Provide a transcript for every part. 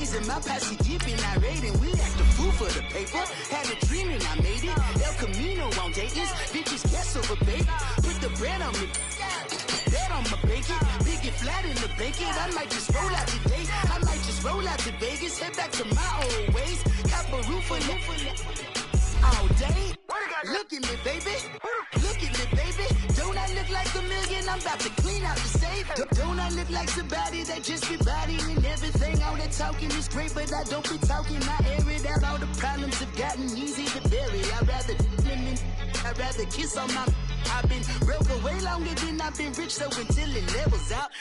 G's in my posse deep and I raid and we act a fool for the paper. Had a dream and I made it. El Camino on Dayton's. Bitches guess over bait. Put the bread on me. That on my bacon. Big it flat in the bacon. I might just roll out today. I might just roll out to Vegas. Head back to my old ways. Cop a roof for all day. Look at me, baby. Look at me, baby. Don't I look like a million? I'm about to clean out the safe. Don't I look like somebody that just be bodying everything? All that talking is great, but I don't be talking. I air it out. All the problems have gotten easy to bury. I'd rather kiss on my. I've been broke way longer than I've been rich, so until it levels out,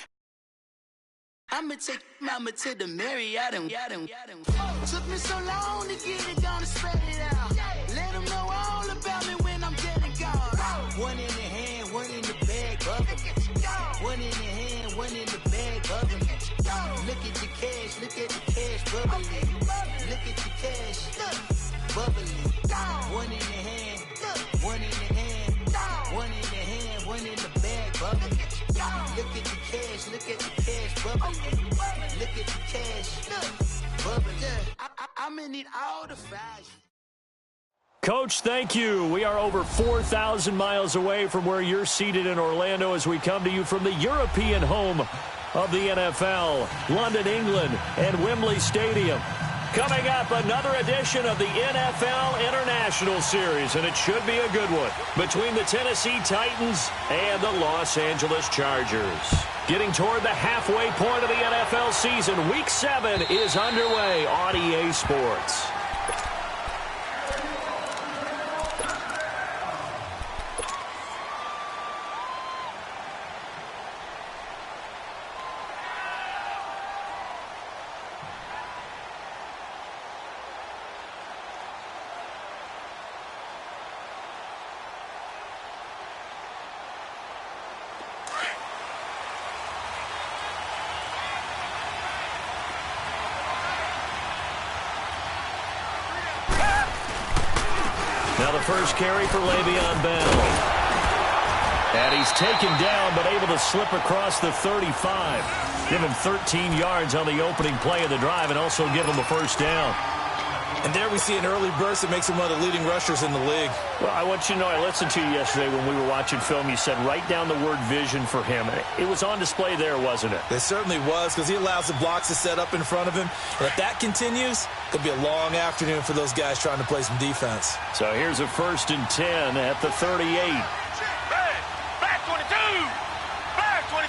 I'ma take mama to the Marriott and took me so long to get it, gonna spread it out. Let them know all about me when I'm dead and gone. One in the hand, one in the bag, bubble. One in the hand, one in the bag, bubble. Look at the cash, look at the cash, bubbling. Look at the cash, bubbling. One in the hand, one in the hand, one in the hand, one in the bag, bubbling. Look at the cash, look at the cash, bubbling. Look at the cash, bubbling. I'm gonna need all the fire. Coach, thank you. We are over 4,000 miles away from where you're seated in Orlando as we come to you from the European home of the NFL, London, England, and Wembley Stadium. Coming up, another edition of the NFL International Series, and it should be a good one, between the Tennessee Titans and the Los Angeles Chargers. Getting toward the halfway point of the NFL season, Week 7 is underway on EA Sports. Now the first carry for Le'Veon Bell. And he's taken down, but able to slip across the 35. Give him 13 yards on the opening play of the drive and also give him a first down. And there we see an early burst that makes him one of the leading rushers in the league. Well, I want you to know, I listened to you yesterday when we were watching film. You said write down the word vision for him. It was on display there, wasn't it? It certainly was, because he allows the blocks to set up in front of him. And if that continues, it'll be a long afternoon for those guys trying to play some defense. So here's a 1st and 10 at the 38. Back 22! Back 22!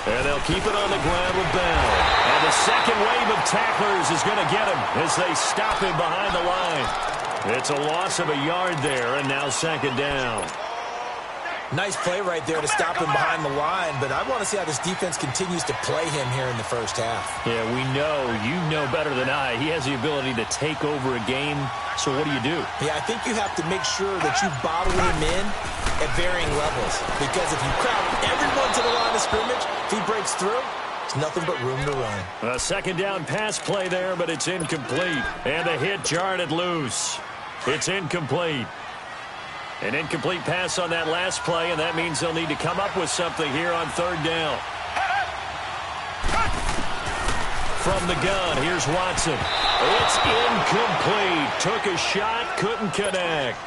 And they'll keep it on the ground with Bell. And the second wave of tacklers is going to get him as they stop him behind the line. It's a loss of a yard there, and now 2nd down. Nice play right there to stop him behind the line, but I want to see how this defense continues to play him here in the first half. Yeah, we know. You know better than I. He has the ability to take over a game, so what do? Yeah, I think you have to make sure that you bottle him in at varying levels, because if you crowd everyone to the line of scrimmage, if he breaks through, it's nothing but room to run. A 2nd down pass play there, but it's incomplete. And a hit jarred it loose. It's incomplete. An incomplete pass on that last play, and that means they'll need to come up with something here on 3rd down. From the gun, here's Watson. It's incomplete. Took a shot, couldn't connect.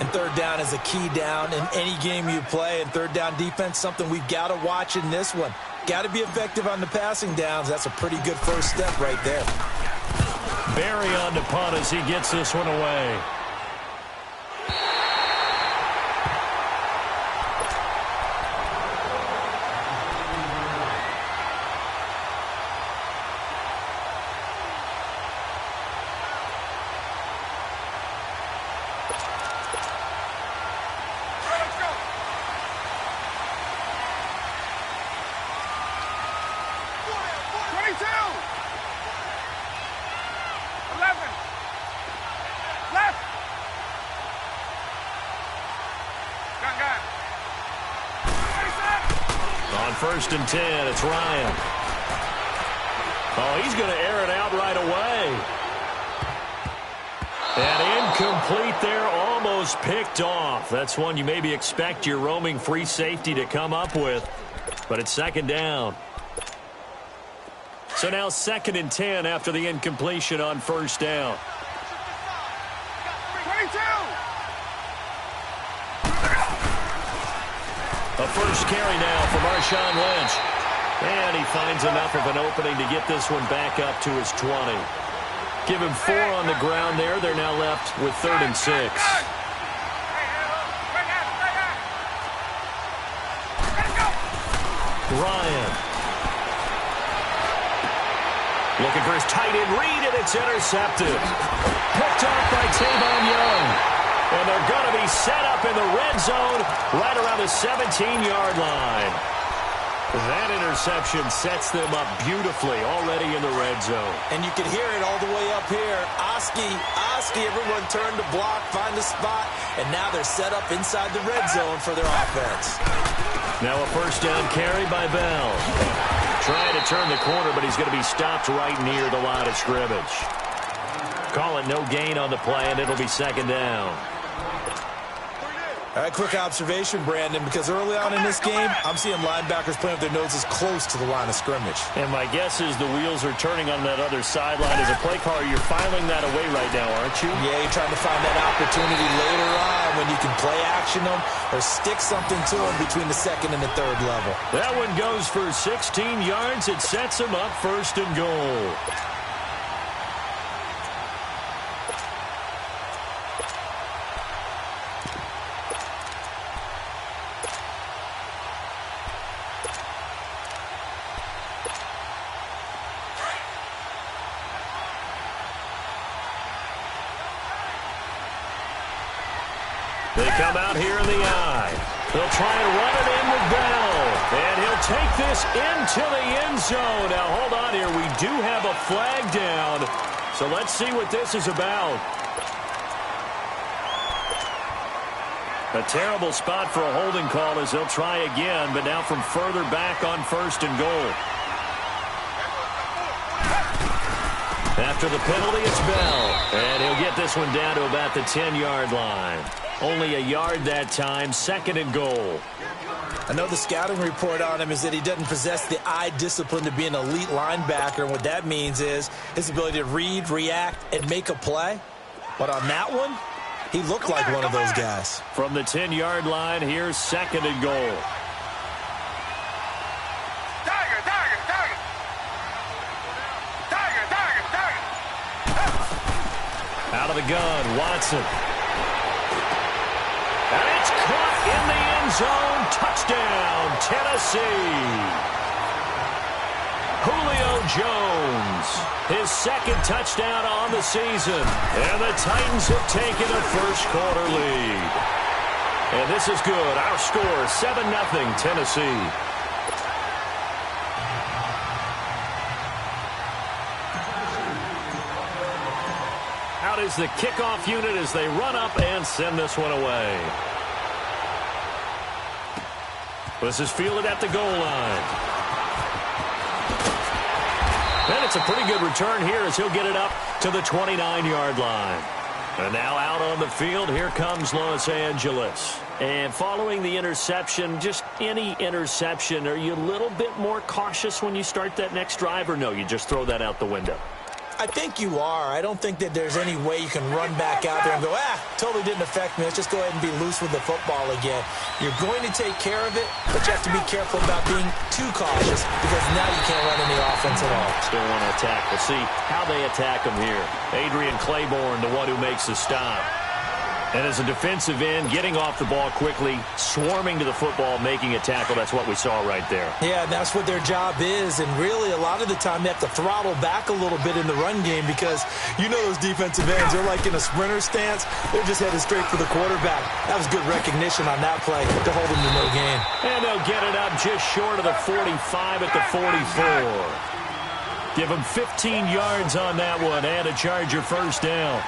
And 3rd down is a key down in any game you play. And 3rd down defense, something we've got to watch in this one. Got to be effective on the passing downs. That's a pretty good first step right there. Barry on the punt as he gets this one away. On 1st and 10, it's Ryan. Oh, he's going to air it out right away. And incomplete there, almost picked off. That's one you maybe expect your roaming free safety to come up with. But it's 2nd down. So now 2nd and 10 after the incompletion on first down. 22. A first carry now for Marshawn Lynch. And he finds enough of an opening to get this one back up to his 20. Give him 4 on the ground there. They're now left with 3rd and 6. Ryan. Looking for his tight end read, and it's intercepted. Picked off by Tavon Young. And they're going to be set up in the red zone right around the 17-yard line. That interception sets them up beautifully already in the red zone. And you can hear it all the way up here. Oski, everyone turned to block, find the spot, and now they're set up inside the red zone for their offense. Now a first down carry by Bell. Trying to turn the corner, but he's going to be stopped right near the line of scrimmage. Call it no gain on the play, and it'll be 2nd down. All right, quick observation, Brandon, because early on in this game, I'm seeing linebackers playing with their noses close to the line of scrimmage. And my guess is the wheels are turning on that other sideline. As a play caller, you're filing that away right now, aren't you? Yeah, you're trying to find that opportunity later on when you can play action them or stick something to them between the 2nd and the 3rd level. That one goes for 16 yards. It sets them up 1st and goal. They come out here in the eye. They'll try and run it in with Bell. And he'll take this into the end zone. Now, hold on here. We do have a flag down. So let's see what this is about. A terrible spot for a holding call as they'll try again, but now from further back on 1st and goal. After the penalty, it's Bell. And he'll get this one down to about the 10-yard line. Only a yard that time, 2nd and goal. I know the scouting report on him is that he doesn't possess the eye discipline to be an elite linebacker. And what that means is his ability to read, react, and make a play. But on that one, he looked like one of those guys. From the 10-yard line, here's 2nd and goal. Out of the gun, Watson. And it's caught in the end zone. Touchdown, Tennessee. Julio Jones, his 2nd touchdown on the season. And the Titans have taken a first-quarter lead. And this is good. Our score, 7-0 Tennessee. Out is the kickoff unit as they run up and send this one away. This is fielded at the goal line. And it's a pretty good return here as he'll get it up to the 29-yard line. And now out on the field, here comes Los Angeles. And following the interception, just any interception, are you a little bit more cautious when you start that next drive, or no, you just throw that out the window? I think you are. I don't think that there's any way you can run back out there and go, totally didn't affect me. Let's just go ahead and be loose with the football again. You're going to take care of it, but you have to be careful about being too cautious because now you can't run any offense at all. Still want to attack. We'll see how they attack him here. Adrian Claiborne, the one who makes the stop. And as a defensive end, getting off the ball quickly, swarming to the football, making a tackle, that's what we saw right there. Yeah, that's what their job is. And really, a lot of the time, they have to throttle back a little bit in the run game because you know those defensive ends, they're like in a sprinter stance. They're just headed straight for the quarterback. That was good recognition on that play to hold him to no gain. And they'll get it up just short of the 45 at the 44. Give them 15 yards on that one and a Charger first down.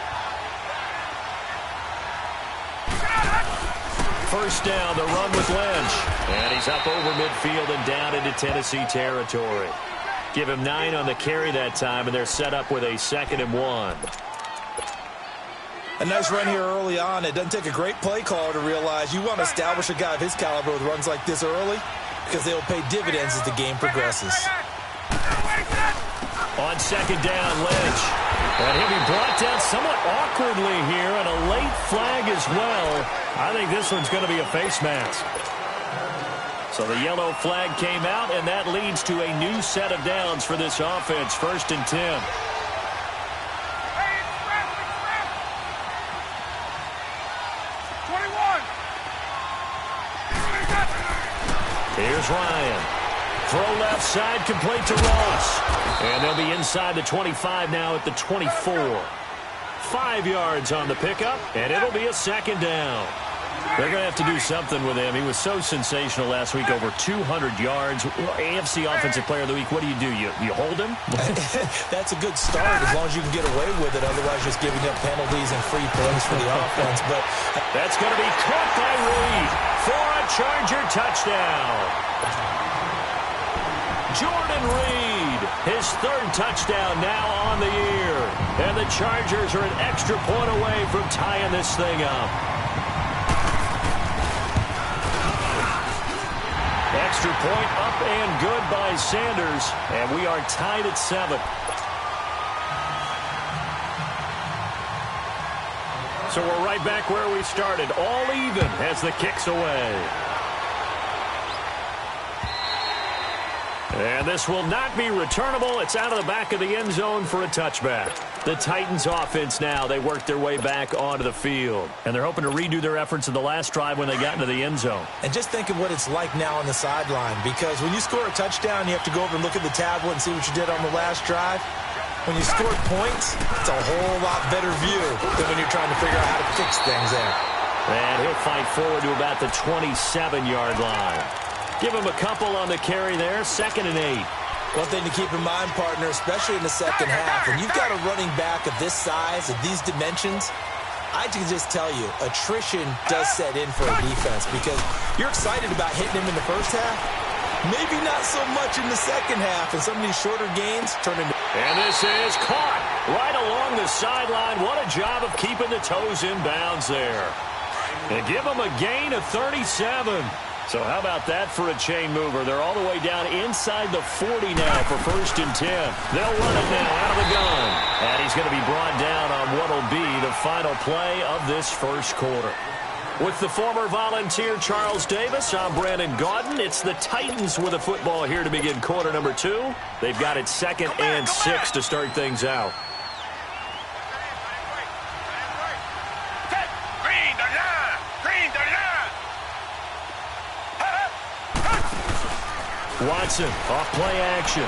First down, the run with Lynch. And he's up over midfield and down into Tennessee territory. Give him 9 on the carry that time, and they're set up with a 2nd and 1. A nice run here early on. It doesn't take a great play caller to realize you want to establish a guy of his caliber with runs like this early because they will pay dividends as the game progresses. On second down, Lynch. And he'll be brought down somewhat awkwardly here, and a late flag as well. I think this one's going to be a face mask. So the yellow flag came out, and that leads to a new set of downs for this offense. 1st and 10. Here's Ryan. Throw left side, complete to Ross. And they'll be inside the 25 now at the 24. 5 yards on the pickup, and it'll be a second down. They're going to have to do something with him. He was so sensational last week, over 200 yards. AFC Offensive Player of the Week, what do? You hold him? That's a good start as long as you can get away with it. Otherwise, just giving up penalties and free plays for the offense. But that's going to be caught by Reed for a Charger touchdown. Jordan Reed, his 3rd touchdown now on the year. And the Chargers are an extra point away from tying this thing up. Extra point up and good by Sanders, and we are tied at 7. So we're right back where we started, all even as the kick's away. And this will not be returnable. It's out of the back of the end zone for a touchback. The Titans offense now, they work their way back onto the field. And they're hoping to redo their efforts in the last drive when they got into the end zone. And just think of what it's like now on the sideline. Because when you score a touchdown, you have to go over and look at the tablet and see what you did on the last drive. When you scored points, it's a whole lot better view than when you're trying to figure out how to fix things there. And he'll fight forward to about the 27-yard line. Give him a couple on the carry there, 2nd and 8. One thing to keep in mind, partner, especially in the second half, when you've got a running back of this size, of these dimensions, I can just tell you, attrition does set in for a defense because you're excited about hitting him in the first half. Maybe not so much in the second half, and some of these shorter gains turn into... And this is caught right along the sideline. What a job of keeping the toes in bounds there. And give him a gain of 37. So how about that for a chain mover? They're all the way down inside the 40 now for 1st and 10. They'll run it now out of the gun. And he's going to be brought down on what will be the final play of this first quarter. With the former Volunteer Charles Davis, I'm Brandon Gaudin. It's the Titans with the football here to begin quarter number 2. They've got it 2nd and 6 to start things out. Watson, off play action.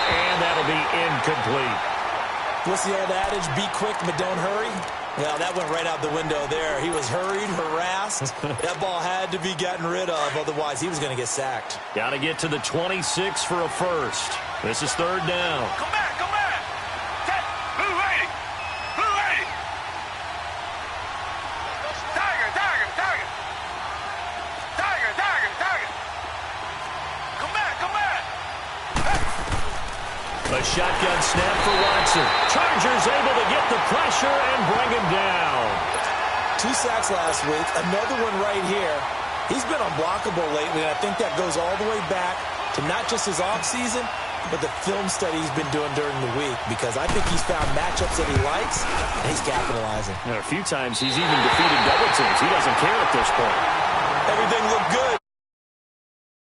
And that'll be incomplete. What's the old adage? Be quick, but don't hurry. Well, that went right out the window there. He was hurried, harassed. That ball had to be gotten rid of, otherwise he was going to get sacked. Got to get to the 26 for a first. This is 3rd down. Come back, come back. Blue lady. Blue lady. Tiger, tiger, tiger. Tiger, tiger, tiger. Come back, come back. A shotgun snap for Watson. Chargers able to get the pressure and bring him down. 2 sacks last week, another one right here. He's been unblockable lately, and I think that goes all the way back to not just his offseason, but the film study he's been doing during the week, because I think he's found matchups that he likes, and he's capitalizing. And a few times he's even defeated double teams. He doesn't care at this point. Everything looked good.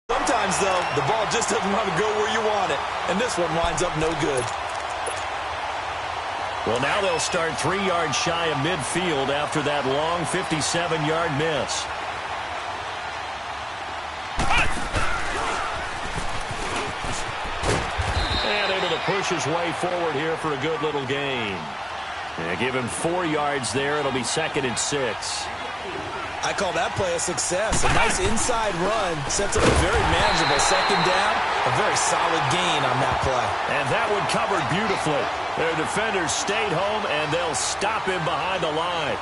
Sometimes, though, the ball just doesn't want to go where you want it, and this one winds up no good. Well, now they'll start 3 yards shy of midfield after that long 57-yard miss. And able to push his way forward here for a good little gain. And give him 4 yards there. It'll be 2nd and 6. I call that play a success. A nice inside run sets up a very manageable second down. A very solid gain on that play. And that one covered beautifully. Their defenders stayed home, and they'll stop him behind the line.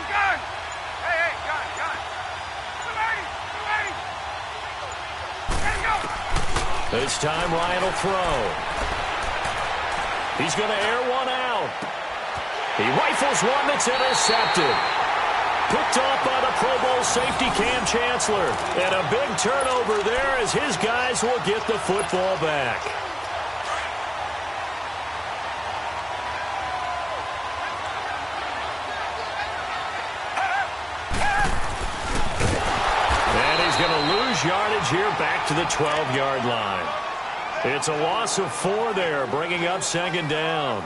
Gun! Hey, gun! This time Ryan will throw. He's going to air one out. He rifles one that's intercepted. Picked off by the Pro Bowl safety Cam Chancellor. And a big turnover there as his guys will get the football back. And he's going to lose yardage here back to the 12-yard line. It's a loss of 4 there, bringing up second down.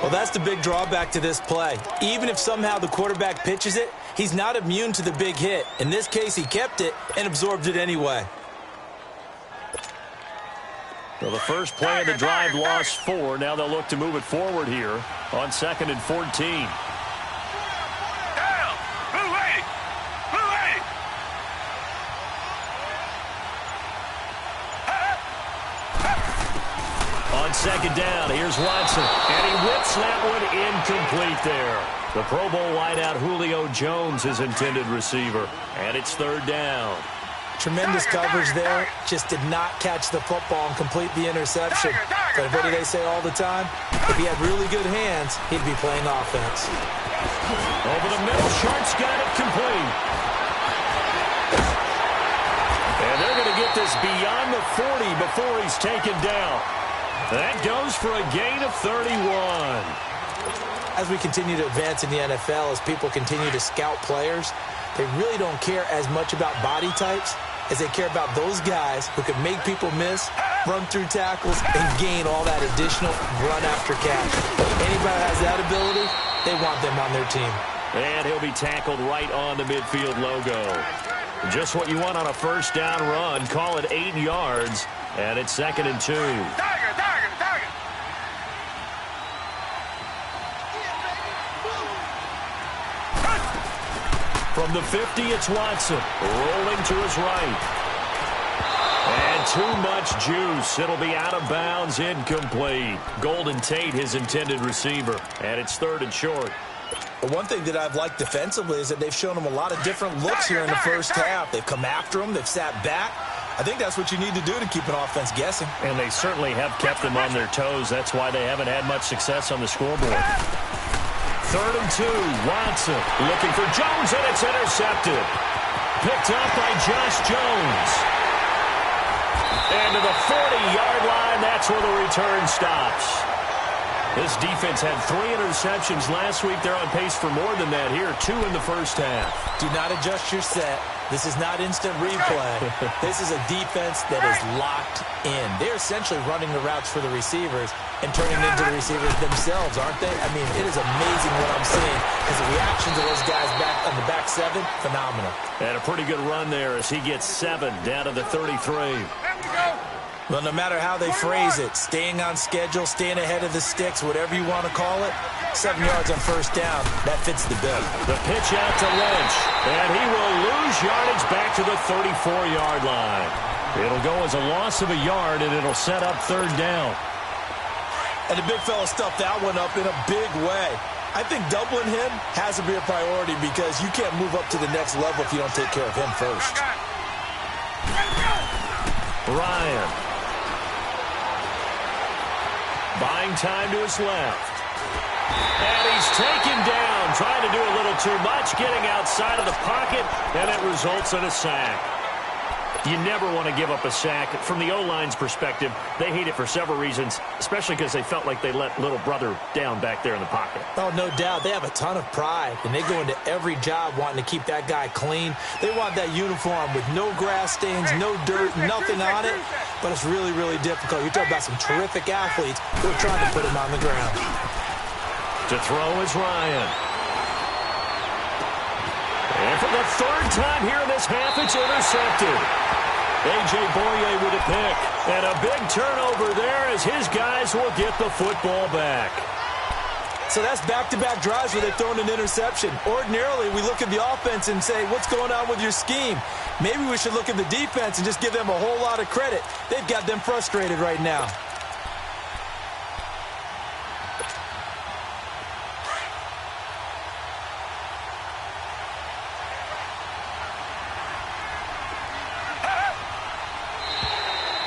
Well, that's the big drawback to this play. Even if somehow the quarterback pitches it, he's not immune to the big hit. In this case, he kept it and absorbed it anyway. So the first play of the drive lost 4. Now they'll look to move it forward here on 2nd and 14. Second down, here's Watson, and he whips that one incomplete there. The Pro Bowl wideout Julio Jones, his intended receiver, and it's 3rd down. Tremendous coverage there, just did not catch the football and complete the interception. But what do they say all the time? If he had really good hands, he'd be playing offense. Over the middle, Sharp's got it complete. And they're going to get this beyond the 40 before he's taken down. That goes for a gain of 31. As we continue to advance in the NFL, as people continue to scout players, they really don't care as much about body types as they care about those guys who can make people miss, run through tackles, and gain all that additional run after catch. Anybody that has that ability, they want them on their team. And he'll be tackled right on the midfield logo. Just what you want on a first down run. Call it 8 yards, and it's 2nd and 2. From the 50, it's Watson, rolling to his right. And too much juice. It'll be out of bounds, incomplete. Golden Tate, his intended receiver, and it's 3rd and short. Well, one thing that I've liked defensively is that they've shown him a lot of different looks here in the first half. They've come after him. They've sat back. I think that's what you need to do to keep an offense guessing. And they certainly have kept them on their toes. That's why they haven't had much success on the scoreboard. 3rd and 2, Watson looking for Jones, and it's intercepted. Picked up by Josh Jones. And to the 40-yard line, that's where the return stops. This defense had 3 interceptions last week. They're on pace for more than that here, 2 in the first half. Do not adjust your set. This is not instant replay. This is a defense that is locked in. They're essentially running the routes for the receivers and turning them into the receivers themselves, aren't they? I mean, it is amazing what I'm seeing because the reactions of those guys back on the back 7, phenomenal. And a pretty good run there as he gets 7 down to the 33. Well, no matter how they phrase it, staying on schedule, staying ahead of the sticks, whatever you want to call it, 7 yards on first down, that fits the bill. The pitch out to Lynch, and he will lose yardage back to the 34-yard line. It'll go as a loss of a yard, and it'll set up 3rd down. And the big fella stuffed that one up in a big way. I think doubling him has to be a priority because you can't move up to the next level if you don't take care of him first. Ryan. Buying time to his left. And he's taken down, trying to do a little too much, getting outside of the pocket, and it results in a sack. You never want to give up a sack. From the O-line's perspective, they hate it for several reasons, especially because they felt like they let little brother down back there in the pocket. Oh, no doubt. They have a ton of pride, and they go into every job wanting to keep that guy clean. They want that uniform with no grass stains, no dirt, nothing on it, but it's really, really difficult. You're talking about some terrific athletes who are trying to put him on the ground. To throw is Ryan. And for the 3rd time here in this half, it's intercepted. A.J. Boye with a pick. And a big turnover there as his guys will get the football back. So that's back-to-back drives where they've thrown an interception. Ordinarily, we look at the offense and say, what's going on with your scheme? Maybe we should look at the defense and just give them a whole lot of credit. They've got them frustrated right now.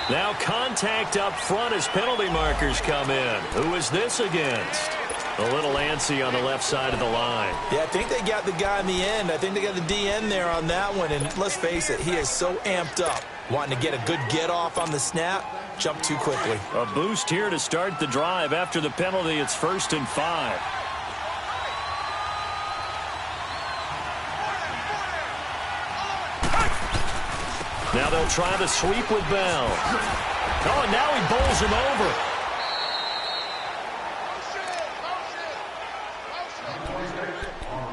Now contact up front as penalty markers come in. Who is this against? A little antsy on the left side of the line. Yeah, I think they got the guy in the end. I think they got the DN there on that one. And let's face it, he is so amped up, wanting to get a good get-off on the snap, jump too quickly. A boost here to start the drive. After the penalty, it's 1st and 5. Now they'll try the sweep with Bell. Oh, and now he bowls him over.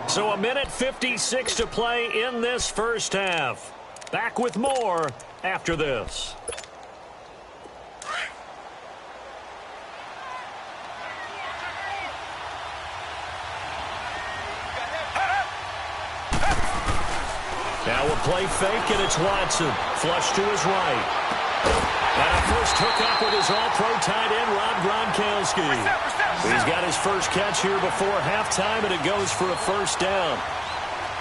So 1:56 to play in this first half. Back with more after this. Now we'll play fake, and it's Watson. Flush to his right. And a first hookup with his all-pro tight end, Rob Gronkowski. He's got his first catch here before halftime, and it goes for a first down.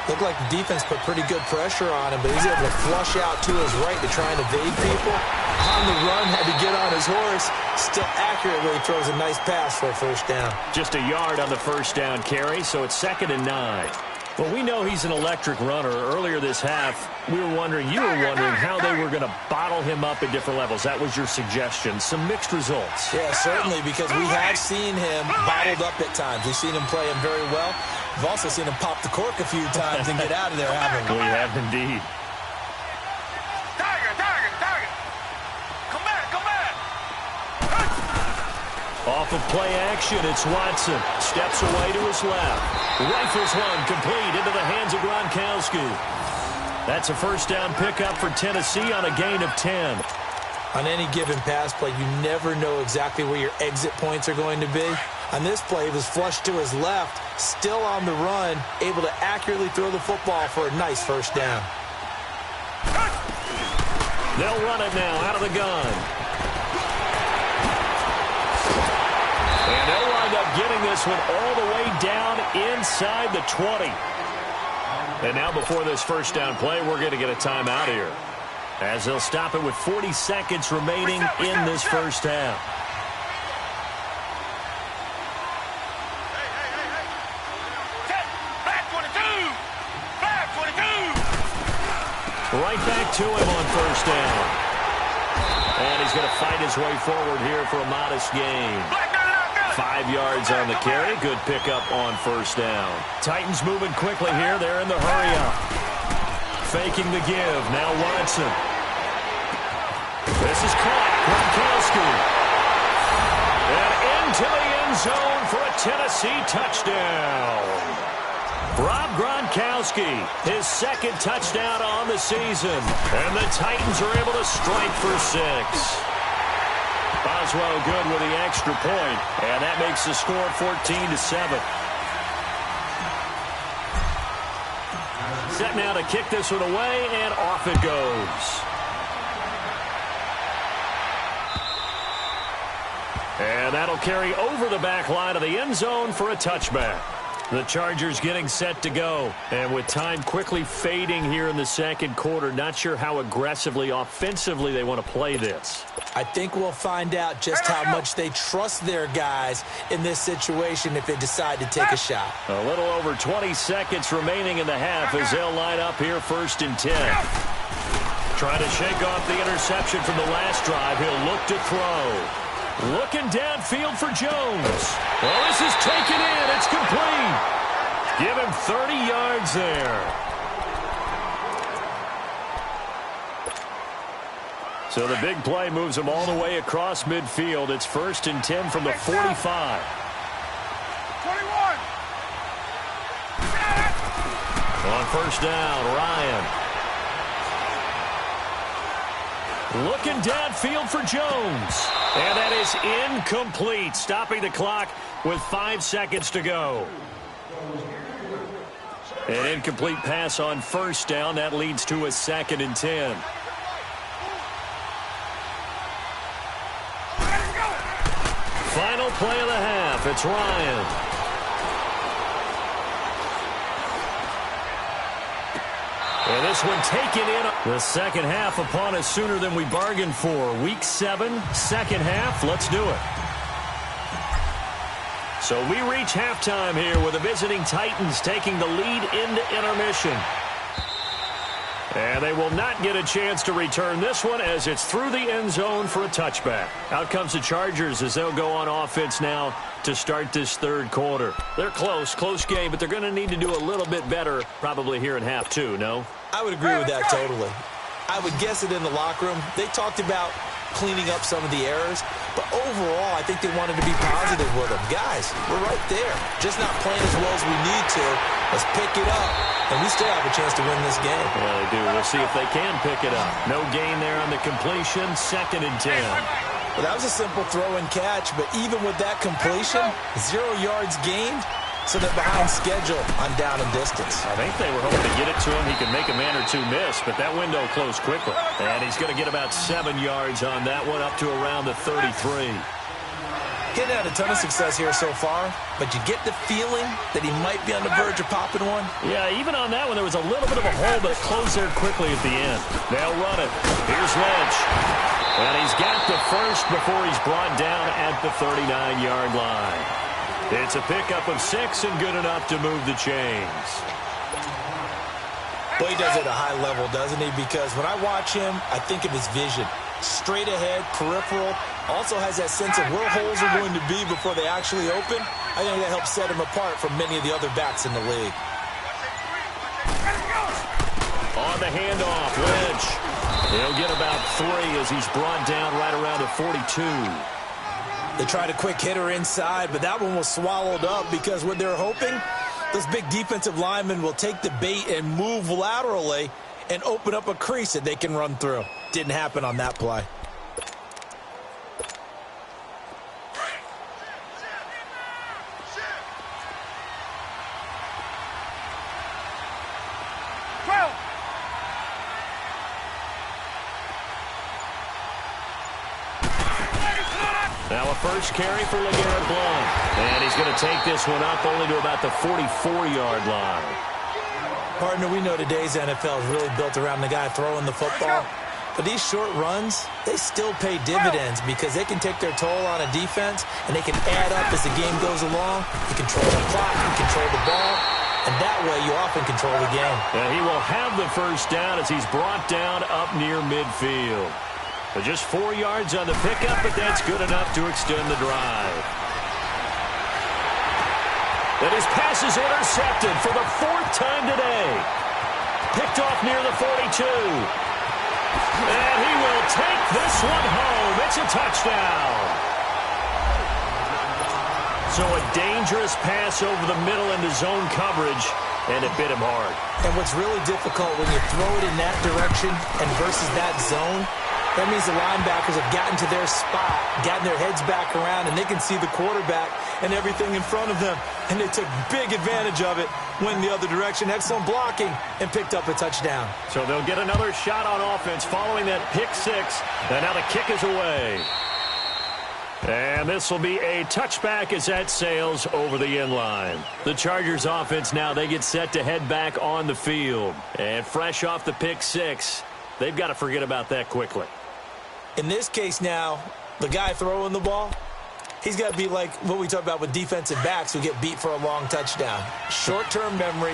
Looked like the defense put pretty good pressure on him, but he's able to flush out to his right to try and evade people. On the run, had to get on his horse. Still accurately throws a nice pass for a first down. Just a yard on the first down carry, so it's 2nd and 9. Well, we know he's an electric runner. Earlier this half, you were wondering how they were going to bottle him up at different levels. That was your suggestion. Some mixed results. Yeah, certainly, because we have seen him bottled up at times. We've seen him play him very well. We've also seen him pop the cork a few times and get out of there, haven't we? We have indeed. Target. Come back. Off of play action, it's Watson. Steps away to his left. Rifles one complete into the hands of Gronkowski. That's a first down pickup for Tennessee on a gain of 10. On any given pass play, you never know exactly where your exit points are going to be. On this play, he was flushed to his left, still on the run, able to accurately throw the football for a nice first down. They'll run it now out of the gun. And they'll wind up getting this one all the way down inside the 20. And now before this first down play, we're going to get a timeout here, as they'll stop it with 40 seconds remaining in this first half. Right back to him on first down. And he's going to fight his way forward here for a modest gain. 5 yards on the carry. Good pickup on first down. Titans moving quickly here. They're in the hurry-up. Faking the give. Now Watson. This is caught. Gronkowski. And into the end zone for a Tennessee touchdown. Rob Gronkowski, his 2nd touchdown on the season. And the Titans are able to strike for 6. Boswell good with the extra point, and that makes the score 14-7. Set now to kick this one away, and off it goes. And that'll carry over the back line of the end zone for a touchback. The Chargers getting set to go. And with time quickly fading here in the second quarter, not sure how aggressively, offensively they want to play this. I think we'll find out just how much they trust their guys in this situation if they decide to take a shot. A little over 20 seconds remaining in the half as they'll line up here 1st and 10. Trying to shake off the interception from the last drive. He'll look to throw. Looking downfield for Jones. Well, this is taken in. It's complete. Give him 30 yards there. So the big play moves him all the way across midfield. It's 1st and 10 from the 45. 21. On first down, Ryan. Looking downfield for Jones. And that is incomplete, stopping the clock with 5 seconds to go. An incomplete pass on first down. That leads to a 2nd and 10. Final play of the half. It's Ryan. And this this one taken in. The second half upon us sooner than we bargained for. Week 7, second half. Let's do it. So we reach halftime here with the visiting Titans taking the lead into intermission. And they will not get a chance to return this one as it's through the end zone for a touchback. Out comes the Chargers as they'll go on offense now to start this third quarter. They're close game, but they're going to need to do a little bit better probably here in half 2, no? I would agree with that totally. I would guess it in the locker room. They talked about cleaning up some of the errors, but overall, I think they wanted to be positive with them. Guys, we're right there. Just not playing as well as we need to. Let's pick it up, and we still have a chance to win this game. Yeah, they do. We'll see if they can pick it up. No gain there on the completion. 2nd and 10. Well, that was a simple throw and catch, but even with that completion, 0 yards gained, so they're behind schedule on down and distance. I think they were hoping to get it to him. He could make a man or two miss, but that window closed quickly. And he's going to get about 7 yards on that one, up to around the 33. Getting had a ton of success here so far, but you get the feeling that he might be on the verge of popping one. Yeah, even on that one, there was a little bit of a hole, but it closed there quickly at the end. They'll run it. Here's Lynch. And he's got the first before he's brought down at the 39-yard line. It's a pickup of 6 and good enough to move the chains. Well, he does it at a high level, doesn't he? Because when I watch him, I think of his vision. Straight ahead, peripheral. Also has that sense of where holes are going to be before they actually open. I think that helps set him apart from many of the other backs in the league. On the handoff, Lynch. He'll get about 3 as he's brought down right around the 42. They tried a quick hitter inside, but that one was swallowed up because what they're hoping, those big defensive linemen will take the bait and move laterally and open up a crease that they can run through. Didn't happen on that play. Now a first carry for LeGarrette Blount. And he's going to take this one up only to about the 44-yard line. Partner, we know today's NFL is really built around the guy throwing the football. But these short runs, they still pay dividends because they can take their toll on a defense and they can add up as the game goes along. You control the clock, you control the ball, and that way you often control the game. And he will have the first down as he's brought down up near midfield. But just 4 yards on the pickup, but that's good enough to extend the drive. And his pass is intercepted for the 4th time today. Picked off near the 42. And he will take this one home. It's a touchdown. So a dangerous pass over the middle into zone coverage, and it bit him hard. And what's really difficult when you throw it in that direction and versus that zone, that means the linebackers have gotten to their spot, gotten their heads back around, and they can see the quarterback and everything in front of them. And they took big advantage of it, went the other direction, had some blocking, and picked up a touchdown. So they'll get another shot on offense following that pick 6. And now the kick is away. And this will be a touchback as that sails over the end line. The Chargers offense now, they get set to head back on the field. And fresh off the pick 6, they've got to forget about that quickly. In this case now, the guy throwing the ball, he's got to be like what we talk about with defensive backs who get beat for a long touchdown. Short-term memory,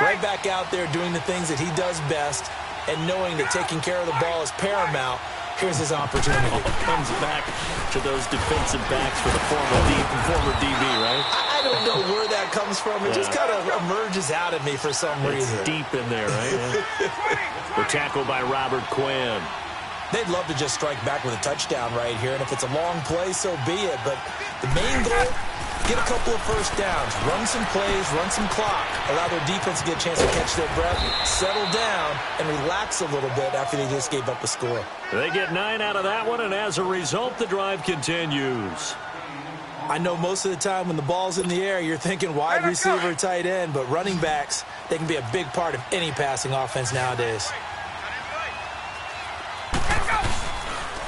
right back out there doing the things that he does best, and knowing that taking care of the ball is paramount. Here's his opportunity. Comes back to those defensive backs for the former DB, right? I don't know where that comes from. It just kind of emerges out of me for some reason. It's deep in there, right? The tackle by Robert Quinn. They'd love to just strike back with a touchdown right here, and if it's a long play, so be it. But the main goal, get a couple of first downs, run some plays, run some clock, allow their defense to get a chance to catch their breath, settle down, and relax a little bit after they just gave up a score. They get 9 out of that one, and as a result, the drive continues. I know most of the time when the ball's in the air, you're thinking wide receiver, tight end, but running backs, they can be a big part of any passing offense nowadays.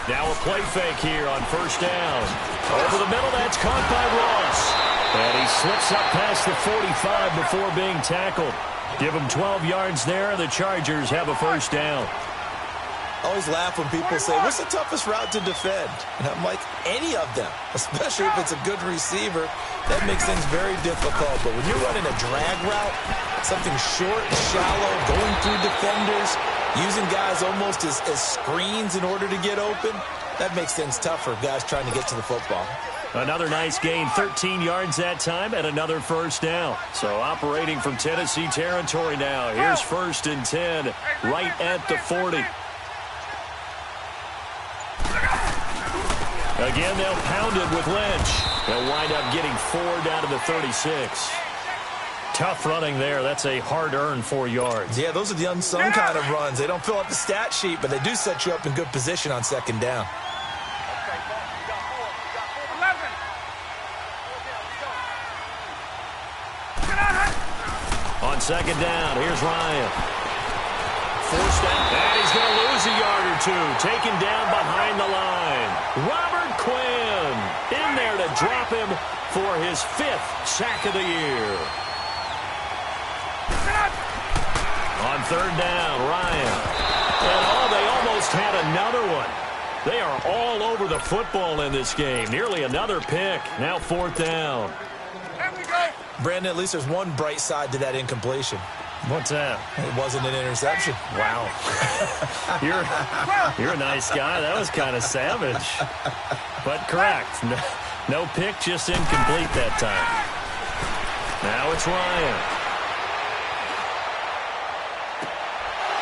Now a play fake here on first down. Over the middle, that's caught by Ross. And he slips up past the 45 before being tackled. Give them 12 yards there, and the Chargers have a first down. I always laugh when people say, what's the toughest route to defend? And I'm like, any of them, especially if it's a good receiver. That makes things very difficult. But when you're running a drag route, something short and shallow, going through defenders, using guys almost as screens in order to get open, that makes things tougher, guys trying to get to the football. Another nice gain, 13 yards that time, and another first down. So operating from Tennessee territory now. Here's 1st and 10, right at the 40. Again, they'll pound it with Lynch. They'll wind up getting 4 down to the 36. Tough running there. That's a hard-earned 4 yards. Yeah, those are the unsung kind of runs. They don't fill up the stat sheet, but they do set you up in good position on 2nd down. On 2nd down, here's Ryan. Forced out, and he's going to lose a yard or 2. Taken down behind the line. Robert Quinn in there to drop him for his 5th sack of the year. On 3rd down, Ryan. And they almost had another one. They are all over the football in this game. Nearly another pick. Now 4th down. Brandon, at least there's one bright side to that incompletion. What's that? It wasn't an interception. Wow. You're a nice guy. That was kind of savage. But correct. No pick, just incomplete that time. Now it's Ryan.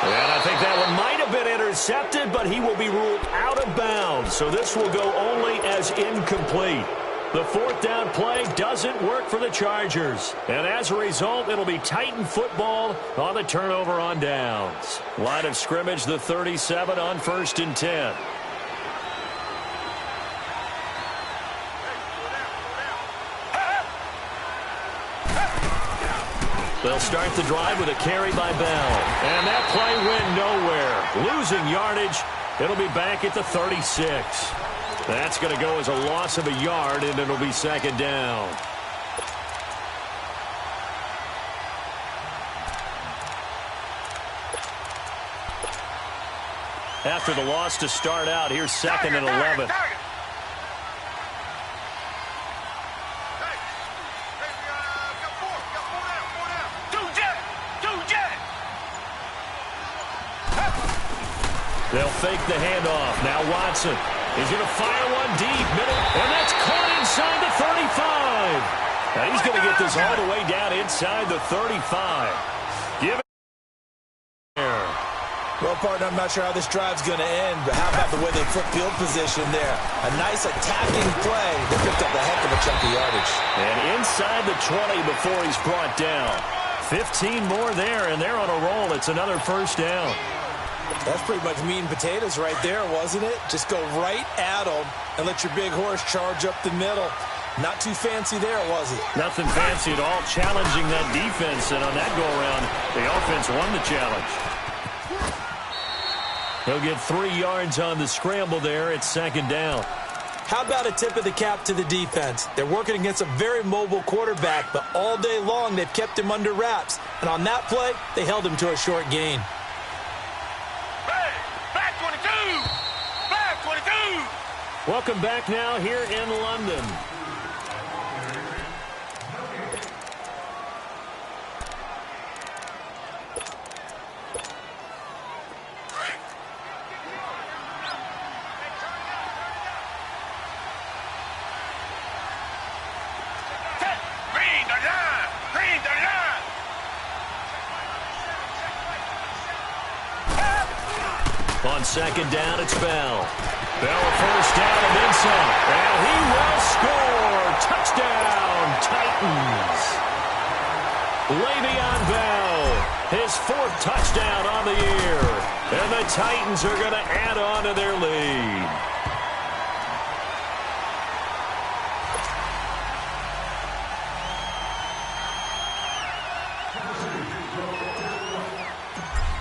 And I think that one might have been intercepted, but he will be ruled out of bounds. So this will go only as incomplete. The 4th down play doesn't work for the Chargers. And as a result, it'll be Titan football on the turnover on downs. Line of scrimmage, the 37 on 1st and 10. They'll start the drive with a carry by Bell. And that play went nowhere. Losing yardage. It'll be back at the 36. That's going to go as a loss of a yard, and it'll be 2nd down. After the loss to start out, here's 2nd and 11. They'll fake the handoff. Now Watson. He's going to fire one deep, middle, and that's caught inside the 35. And he's going to get this all the way down inside the 35. Give it there. Well, partner, I'm not sure how this drive's going to end, but how about the way they flip field position there? A nice attacking play. They picked up a heck of a chunk of yardage. And inside the 20 before he's brought down. 15 more there, and they're on a roll. It's another first down. That's pretty much meat and potatoes right there, wasn't it? Just go right at them and let your big horse charge up the middle. Not too fancy there, was it? Nothing fancy at all. Challenging that defense, and on that go-around, the offense won the challenge. He'll get 3 yards on the scramble there. It's 2nd down. How about a tip of the cap to the defense? They're working against a very mobile quarterback, but all day long they've kept him under wraps. And on that play, they held him to a short gain. Welcome back now here in London. On 2nd down, it's Bell. Bell first down and then some. And he will score. Touchdown, Titans. Le'Veon Bell, his 4th touchdown on the year. And the Titans are going to add on to their lead.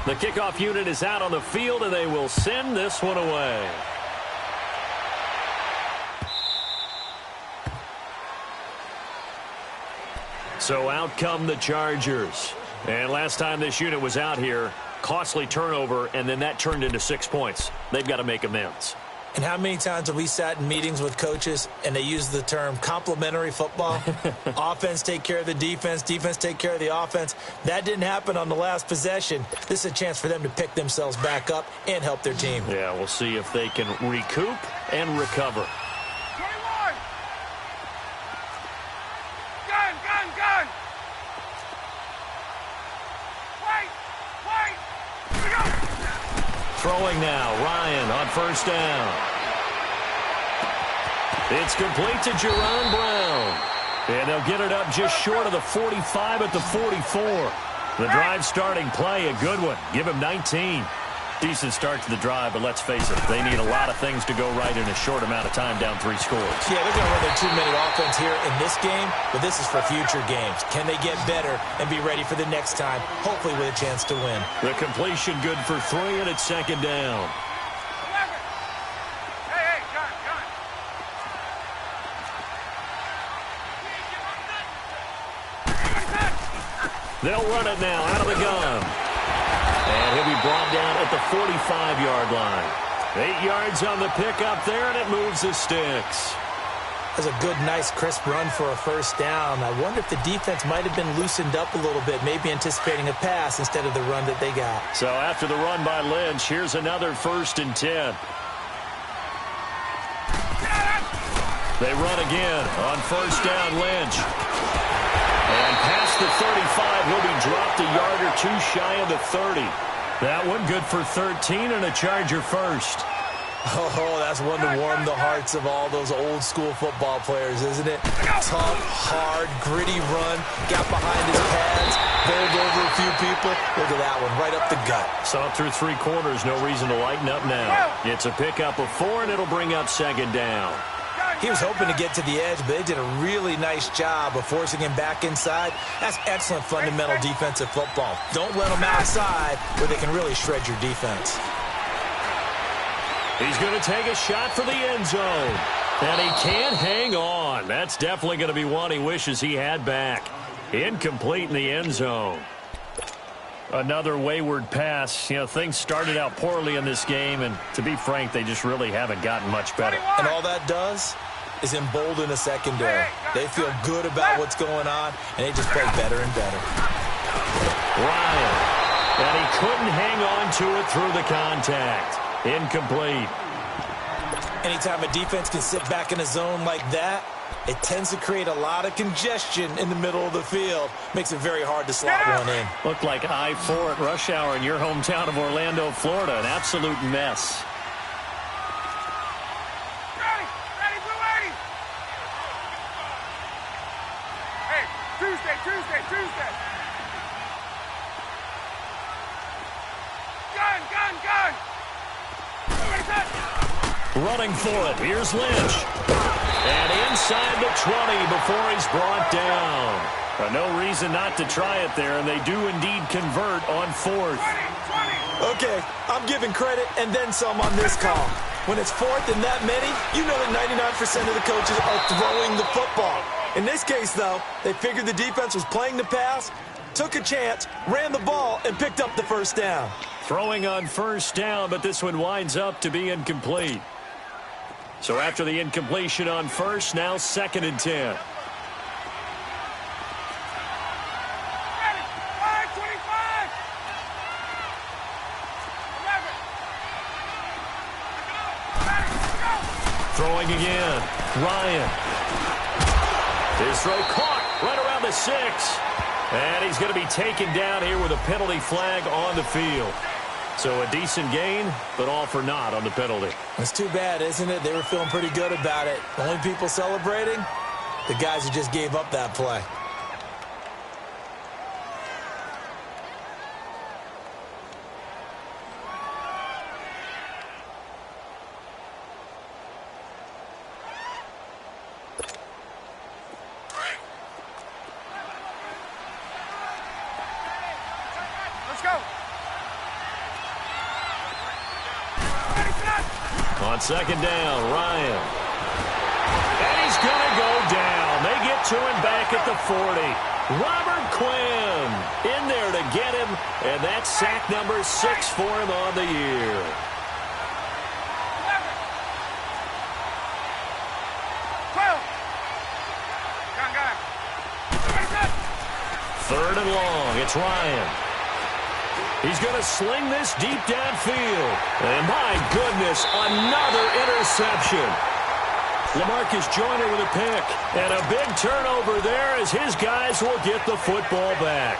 The kickoff unit is out on the field, and they will send this one away. So out come the Chargers. And last time this unit was out here, costly turnover, and then that turned into 6 points. They've got to make amends. And how many times have we sat in meetings with coaches and they use the term complementary football? Offense take care of the defense, defense take care of the offense. That didn't happen on the last possession. This is a chance for them to pick themselves back up and help their team. Yeah, we'll see if they can recoup and recover. 21! Gun, gun, gun! Wait! Here we go! Throwing now, Ryan on first down. It's complete to Jerron Brown. And they'll get it up just short of the 45 at the 44. The drive starting play, a good one. Give him 19. Decent start to the drive, but let's face it, they need a lot of things to go right in a short amount of time, down 3 scores. Yeah, they're going to run their 2-minute offense here in this game, but this is for future games. Can they get better and be ready for the next time, hopefully with a chance to win? The completion good for 3, and it's second down. 11! Hey, gun, gun! They'll run it now out of the gun. And he'll be brought down at the 45-yard line. 8 yards on the pickup there, and it moves the sticks. That's a good, nice, crisp run for a first down. I wonder if the defense might have been loosened up a little bit, maybe anticipating a pass instead of the run that they got. So after the run by Lynch, here's another 1st and 10. They run again on first down, Lynch. And past the 35, he'll be dropped a yard or 2 shy of the 30. That one good for 13 and a Charger first. Oh, that's one to warm the hearts of all those old-school football players, isn't it? Tough, hard, gritty run. Got behind his pads, bowled over a few people. Look at that one, right up the gut. Saw through 3 quarters, no reason to lighten up now. It's a pickup of 4, and it'll bring up second down. He was hoping to get to the edge, but they did a really nice job of forcing him back inside. That's excellent fundamental defensive football. Don't let them outside where they can really shred your defense. He's going to take a shot for the end zone. And he can't hang on. That's definitely going to be one he wishes he had back. Incomplete in the end zone. Another wayward pass. You know, things started out poorly in this game, and to be frank, they just really haven't gotten much better. And all that does is embolden a secondary. They feel good about what's going on, and they just play better and better. Ryan. And he couldn't hang on to it through the contact. Incomplete. Anytime a defense can sit back in a zone like that, it tends to create a lot of congestion in the middle of the field. Makes it very hard to slot one in. Looked like I-4 at rush hour in your hometown of Orlando, Florida. An absolute mess. Ready! Ready, Blue 80! Hey, Tuesday! Gun, gun, gun! Running for it. Here's Lynch. And inside the 20 before he's brought down. No reason not to try it there, and they do indeed convert on 4th. 20! Okay, I'm giving credit and then some on this call. When it's 4th and that many, you know that 99% of the coaches are throwing the football. In this case, though, they figured the defense was playing the pass, took a chance, ran the ball, and picked up the first down. Throwing on first down, but this one winds up to be incomplete. So after the incompletion on first, now 2nd and 10. 25! 11! Throwing again. Ryan. His throw caught right around the 6. And he's going to be taken down here with a penalty flag on the field. So a decent gain, but all for naught on the penalty. It's too bad, isn't it? They were feeling pretty good about it. The only people celebrating, the guys who just gave up that play. Let's go! On 2nd down, Ryan. And he's going to go down. They get to him back at the 40. Robert Quinn in there to and that's sack number 6 for him on the year. Third and long. It's Ryan. He's going to sling this deep downfield. And my goodness, another interception. LaMarcus Joyner with a pick. And a big turnover there as his guys will get the football back.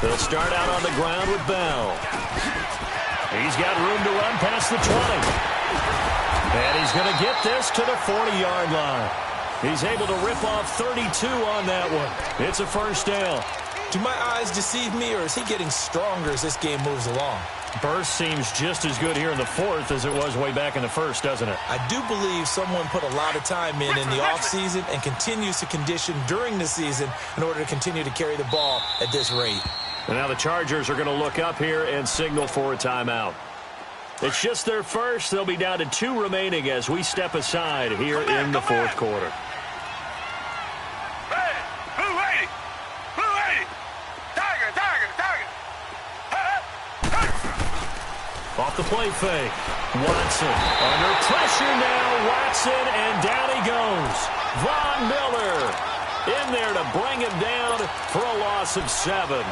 They'll start out on the ground with Bell. He's got room to run past the 20. And he's going to get this to the 40-yard line. He's able to rip off 32 on that one. It's a first down. Do my eyes deceive me, or is he getting stronger as this game moves along? Burst seems just as good here in the fourth as it was way back in the first, doesn't it? I do believe someone put a lot of time in the offseason and continues to condition during the season in order to continue to carry the ball at this rate. And now the Chargers are going to look up here and signal for a timeout. It's just their first. They'll be down to 2 remaining as we step aside here in the fourth quarter. Off the play fake. Watson under pressure now. Watson, and down he goes. Von Miller in there to bring him down for a loss of 7.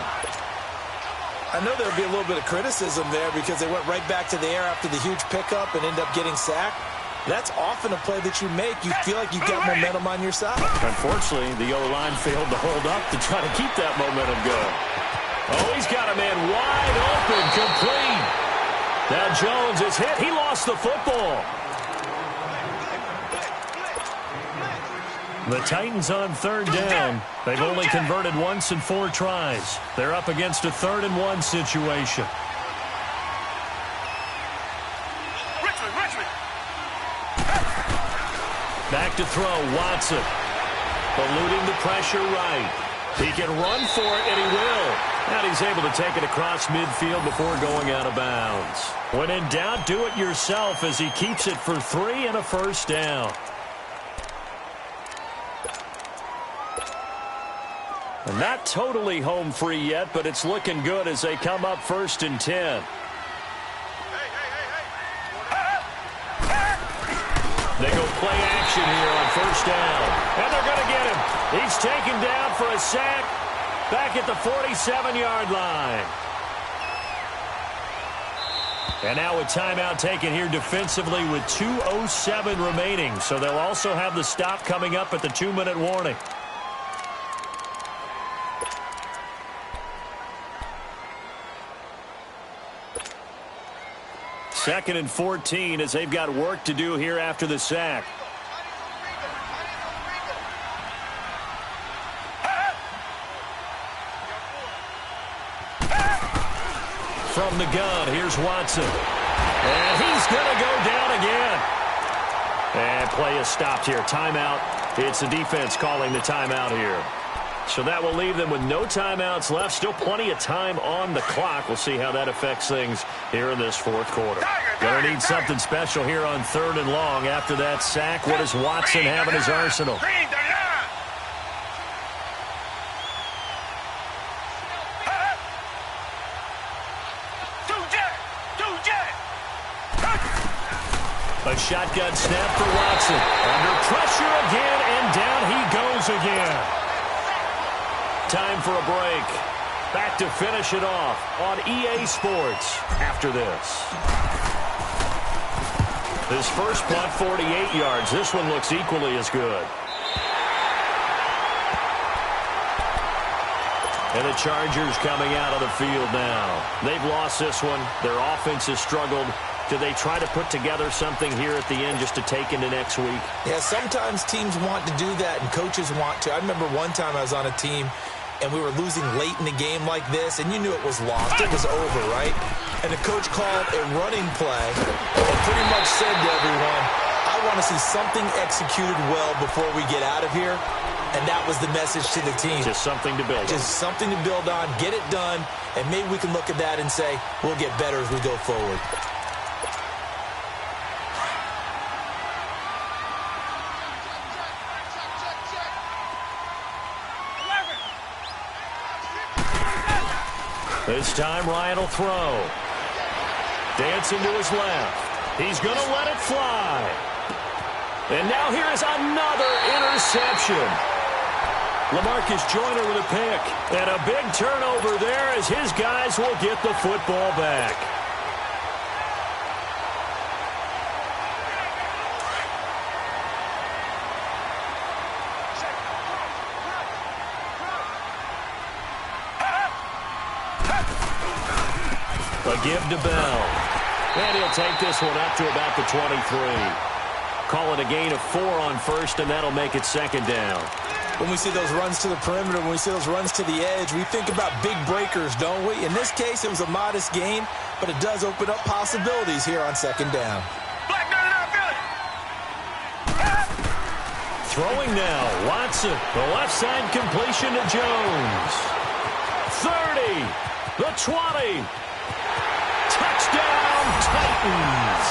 I know there'll be a little bit of criticism there because they went right back to the air after the huge pickup and end up getting sacked. That's often a play that you make. You feel like you've got momentum on your side. Unfortunately, the O-line failed to hold up to try to keep that momentum going. Oh, he's got a man wide open, complete. Now Jones is hit. He lost the football. The Titans on third down. They've only converted once in 4 tries. They're up against a 3rd and 1 situation. Back to throw, Watson. Eluding the pressure right. He can run for it, and he will. And he's able to take it across midfield before going out of bounds. When in doubt, do it yourself as he keeps it for 3 and a first down. And not totally home free yet, but it's looking good as they come up 1st and 10. They go play action here on 1st down. And they're going to get him. He's taken down for a sack back at the 47-yard line. And now a timeout taken here defensively with 2:07 remaining. So they'll also have the stop coming up at the 2-minute warning. Second and 14 as they've got work to do here after the sack. From the gun, here's Watson. And he's going to go down again. And play is stopped here. Timeout. It's the defense calling the timeout here. So that will leave them with no timeouts left. Still plenty of time on the clock. We'll see how that affects things here in this fourth quarter. Going to need something special here on 3rd and long. After that sack, what does Watson have in his arsenal? A shotgun snap for Watson. Under pressure again, and down he goes again. Time for a break. Back to finish it off on EA Sports after this. His first punt, 48 yards. This one looks equally as good. And the Chargers coming out of the field now. They've lost this one. Their offense has struggled. Do they try to put together something here at the end just to take into next week? Yeah, sometimes teams want to do that and coaches want to. I remember one time I was on a team and we were losing late in the game like this, and you knew it was lost. It was over, right? And the coach called a running play and pretty much said to everyone, I want to see something executed well before we get out of here. and that was the message to the team. Just something to build on. Just something to build on, get it done, and maybe we can look at that and say, we'll get better as we go forward. This time Ryan will throw. Dancing to his left. He's going to let it fly. And now here is another interception. LaMarcus Joyner with a pick. And a big turnover there as his guys will get the football back. A give to Bell. And he'll take this one up to about the 23. Call it a gain of 4 on first, and that'll make it second down. When we see those runs to the perimeter, when we see those runs to the edge, we think about big breakers, don't we? In this case, it was a modest gain, but it does open up possibilities here on second down. Throwing now, Watson. The left side completion to Jones. 30, the 20. Touchdown, Titans.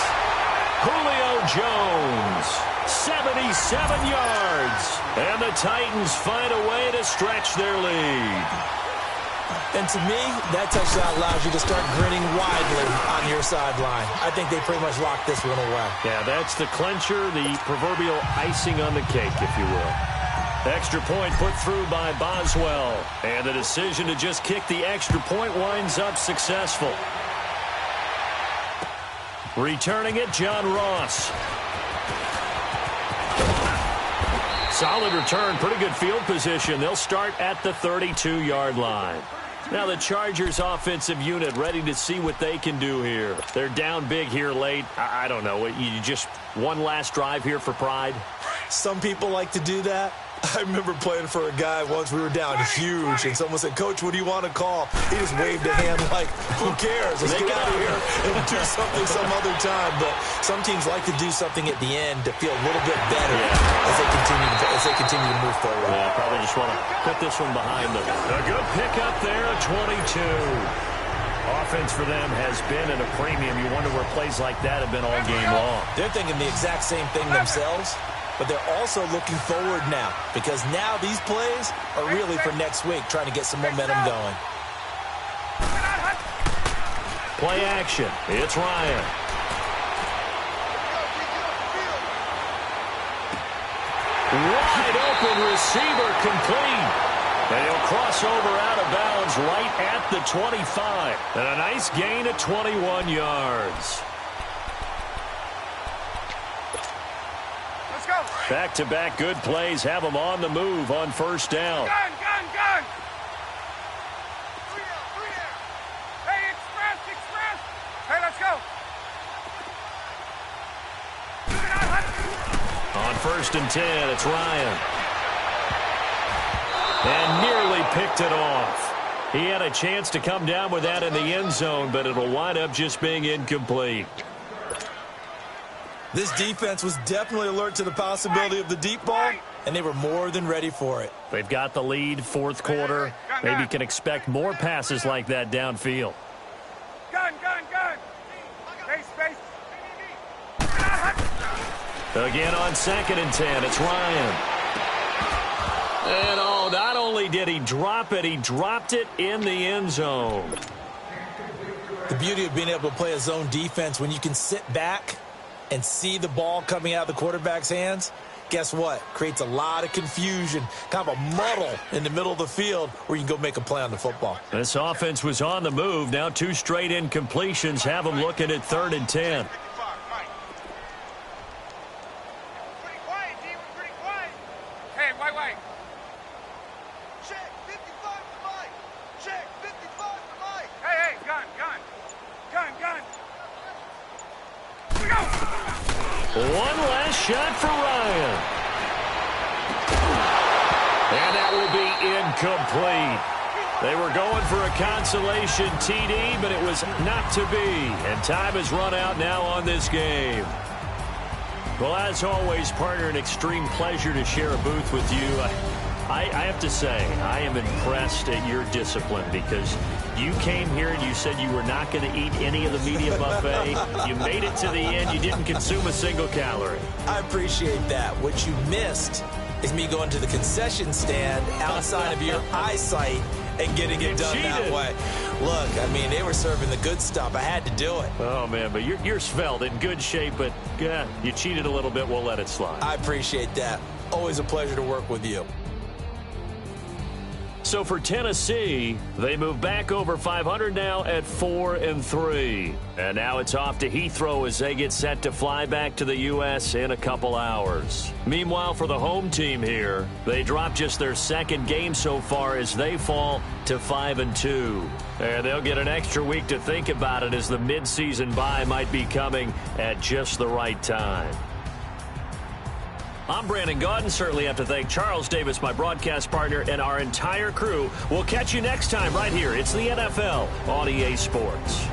Julio Jones, 77 yards. And the Titans find a way to stretch their lead. And to me, that touchdown allows you to start grinning widely on your sideline. I think they pretty much locked this one away. Yeah, that's the clincher, the proverbial icing on the cake, if you will. Extra point put through by Boswell. And the decision to just kick the extra point winds up successful. Returning it, John Ross. Solid return, pretty good field position. They'll start at the 32-yard line. Now the Chargers offensive unit ready to see what they can do here. They're down big here late. I don't know. You just one last drive here for pride? Some people like to do that. I remember playing for a guy once. We were down huge, and someone said, "Coach, what do you want to call?" He just waved a hand like, who cares? Let's get out of here and do something some other time. But some teams like to do something at the end to feel a little bit better as they continue to move forward. Yeah, probably just want to put this one behind them. A good pickup there, 22. Offense for them has been at a premium. You wonder where plays like that have been all game long. They're thinking the exact same thing themselves. But they're also looking forward now, because now these plays are really for next week, trying to get some momentum going. Play action. It's Ryan. Wide open receiver complete. And he'll cross over out of bounds right at the 25. And a nice gain of 21 yards. Back-to-back good plays have them on the move on first down. Gun! Hey, express! Hey, let's go! On first and 10, it's Ryan. And nearly picked it off. He had a chance to come down with that in the end zone, but it'll wind up just being incomplete. This defense was definitely alert to the possibility of the deep ball, and they were more than ready for it. They've got the lead, fourth quarter. Maybe can expect more passes like that downfield. Gun! Space! Again on second and 10, it's Ryan. And not only did he drop it, he dropped it in the end zone. The beauty of being able to play a zone defense when you can sit back and see the ball coming out of the quarterback's hands, guess what? Creates a lot of confusion, kind of a muddle in the middle of the field where you can go make a play on the football. This offense was on the move. Now 2 straight incompletions have them looking at 3rd and 10. Hey, wait. Check 55 to Mike. Check 55 to Mike. Hey, gun. One last shot for Ryan. And that will be incomplete. They were going for a consolation TD, but it was not to be. And time has run out now on this game. Well, as always, partner, an extreme pleasure to share a booth with you. I have to say, I am impressed at your discipline because you came here and you said you were not going to eat any of the media buffet. You made it to the end. You didn't consume a single calorie. I appreciate that. What you missed is me going to the concession stand outside of your eyesight and getting it done that way. Look, I mean, they were serving the good stuff. I had to do it. Oh, man, but you're svelte, in good shape, but you cheated a little bit. We'll let it slide. I appreciate that. Always a pleasure to work with you. So for Tennessee, they move back over 500 now at 4-3. And now it's off to Heathrow as they get set to fly back to the U.S. in a couple hours. Meanwhile, for the home team here, they drop just their second game so far as they fall to 5-2. And they'll get an extra week to think about it as the midseason bye might be coming at just the right time. I'm Brandon Gaudin. Certainly have to thank Charles Davis, my broadcast partner, and our entire crew. We'll catch you next time right here. It's the NFL on EA Sports.